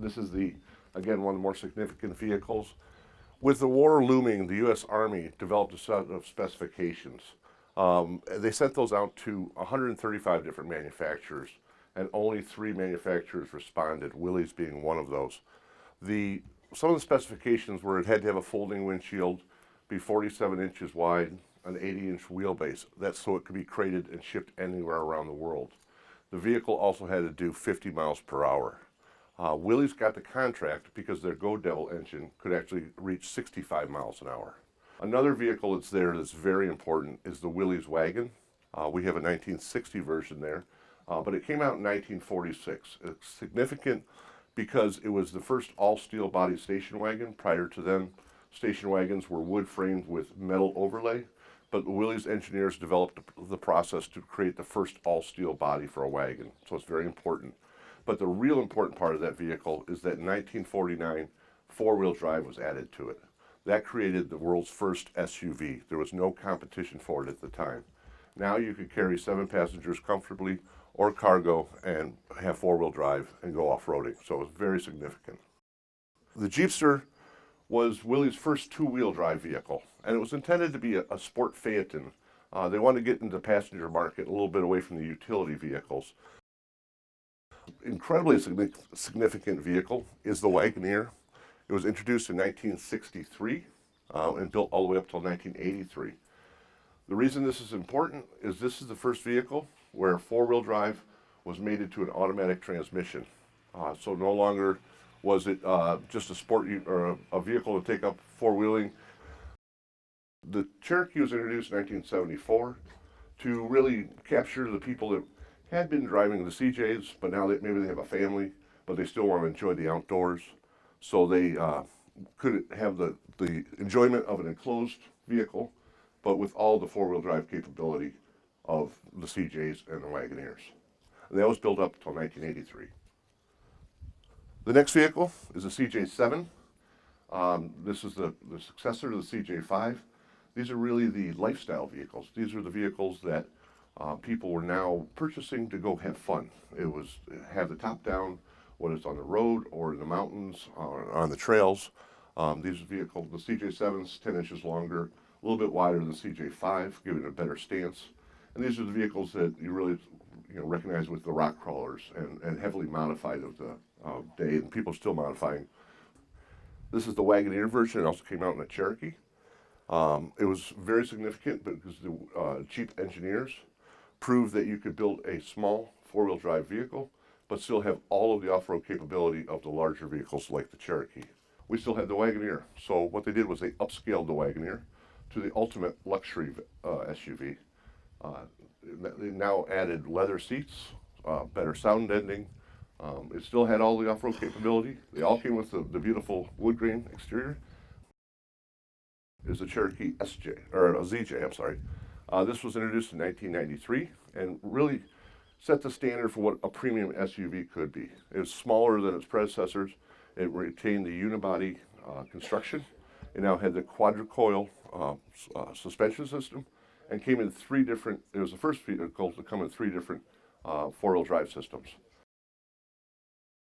This is again, one of the more significant vehicles. With the war looming, the U.S. Army developed a set of specifications. They sent those out to 135 different manufacturers, and only 3 manufacturers responded, Willys being one of those. Some of the specifications were it had to have a folding windshield, be 47 inches wide, an 80-inch wheelbase. That's so it could be crated and shipped anywhere around the world. The vehicle also had to do 50 miles per hour. Willys got the contract because their Go Devil engine could actually reach 65 miles an hour. Another vehicle that's there that's very important is the Willys Wagon. We have a 1960 version there, but it came out in 1946. It's significant because it was the first all-steel body station wagon. Prior to then, station wagons were wood framed with metal overlay, but the Willys engineers developed the process to create the first all-steel body for a wagon, so it's very important. But the real important part of that vehicle is that in 1949, four-wheel drive was added to it. That created the world's first SUV. There was no competition for it at the time. Now you could carry 7 passengers comfortably or cargo and have four-wheel drive and go off-roading, so it was very significant. The Jeepster was Willys' first 2-wheel drive vehicle, and it was intended to be a sport Phaeton. They wanted to get into the passenger market a little bit away from the utility vehicles. Incredibly significant vehicle is the Wagoneer. It was introduced in 1963 and built all the way up till 1983. The reason this is important is this is the first vehicle where four-wheel drive was made into an automatic transmission. So no longer was it just a sport or a vehicle to take up four-wheeling. The Cherokee was introduced in 1974 to really capture the people that had been driving the CJs, but now that maybe they have a family, but they still want to enjoy the outdoors. So they could have the enjoyment of an enclosed vehicle, but with all the four-wheel drive capability of the CJs and the Wagoneers. And that was built up until 1983. The next vehicle is a CJ7. This is the successor to the CJ5. These are really the lifestyle vehicles. These are the vehicles that people were now purchasing to go have fun. It have the top down, whether it's on the road or in the mountains or on the trails. These vehicles, the CJ7's 10 inches longer, a little bit wider than the CJ5, giving it a better stance. And these are the vehicles that you really recognize with the rock crawlers and heavily modified of the day, and people are still modifying. This is the Wagoneer version. It also came out in a Cherokee. It was very significant because the Jeep engineers proved that you could build a small four-wheel drive vehicle but still have all of the off-road capability of the larger vehicles like the Cherokee. We still had the Wagoneer, so what they did was they upscaled the Wagoneer to the ultimate luxury SUV. They now added leather seats, better sound deadening. It still had all the off-road capability. They all came with the beautiful wood grain exterior. Is the Cherokee SJ, or a ZJ, I'm sorry. This was introduced in 1993 and really set the standard for what a premium SUV could be. It was smaller than its predecessors. It retained the unibody construction. It now had the quadricoil suspension system and came in 3 different, it was the first vehicle to come in 3 different four-wheel drive systems.